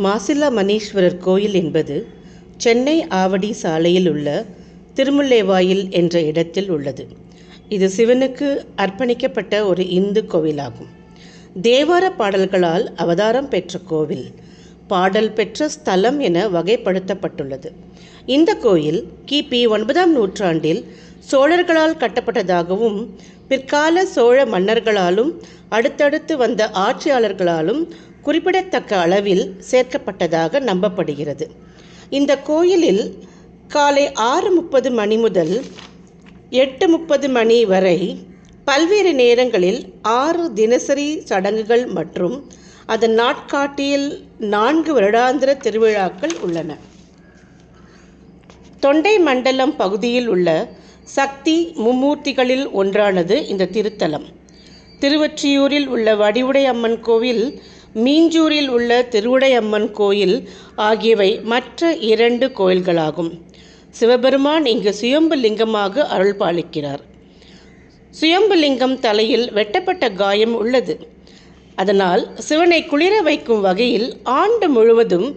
மாசில்லா மணீஸ்வரர் கோயில் என்பது சென்னை ஆவடி சாலையில் உள்ள திருமுல்லைவாயில் என்ற இடத்தில் உள்ளது. இது சிவனுக்கு அர்ப்பணிக்கப்பட்ட ஒரு இந்து கோவிலாகும். தேவார பாடல்களால் அவதாரம் பெற்ற கோவில், பாடல் பெற்ற ஸ்தலம் என வகைப்படுத்தப்பட்டுள்ளது. இந்த கோயில் கிபி 9ஆம் நூற்றாண்டில் சோழர்களால் கட்டப்பட்டதாகவும், பிற்கால சோழ மன்னர்களாலும் அடுத்தடுத்து வந்த ஆட்சியாளர்களாலும் குறிப்பிடத்தக்க அளவில் சேர்க்கப்பட்டதாக நம்பப்படுகிறது. இந்த கோயிலில் காலை 6:30 மணி முதல் 8:30 மணி வரை பல்வேறு நேரங்களில் 6 தினசரி சடங்குகள் மற்றும் அதன் நாட்காட்டியில் 4 வருடாந்திர திருவிழாக்கள் உள்ளன. தொண்டை மண்டலம் பகுதியில் உள்ள சக்தி மும்மூர்த்திகளில் ஒன்றானது இந்த திருத்தலம். திருவொற்றியூரில் உள்ள வடிவுடை அம்மன் கோவில், மீஞ்சூரில் உள்ள திருவுடை அம்மன் கோயில் ஆகியவை மற்ற 2 கோயில்களாகும். சிவபெருமான் இங்கு சுயம்பு லிங்கமாக அருள்பாலிக்கிறார். சுயம்பு லிங்கம் தலையில் வெட்டப்பட்ட காயம் உள்ளது. அதனால் சிவனை குளிர வைக்கும் வகையில் ஆண்டு முழுவதும்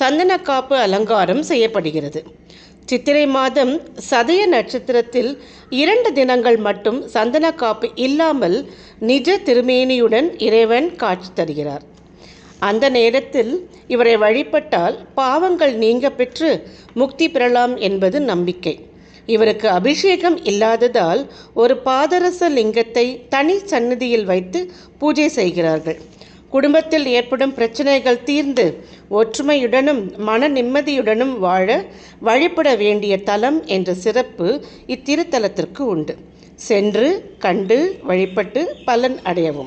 சந்தனக்காப்பு அலங்காரம் செய்யப்படுகிறது. சித்திரை மாதம் சதய நட்சத்திரத்தில் 2 தினங்கள் மட்டும் சந்தனக்காப்பு இல்லாமல் நிஜ திருமேனியுடன் இறைவன் காட்சி தருகிறார். அந்த நேரத்தில் இவரை வழிபட்டால் பாவங்கள் நீங்க பெற்று முக்தி பெறலாம் என்பது நம்பிக்கை. இவருக்கு அபிஷேகம் இல்லாததால் ஒரு பாதரச லிங்கத்தை தனி சந்நிதியில் வைத்து பூஜை செய்கிறார்கள். குடும்பத்தில் ஏற்படும் பிரச்சனைகள் தீர்ந்து ஒற்றுமையுடனும் மன நிம்மதியுடனும் வாழ வழிபட வேண்டிய தலம் என்ற சிறப்பு இத்திருத்தலத்திற்கு உண்டு. சென்று கண்டு வழிபட்டு பலன் அடையவும்.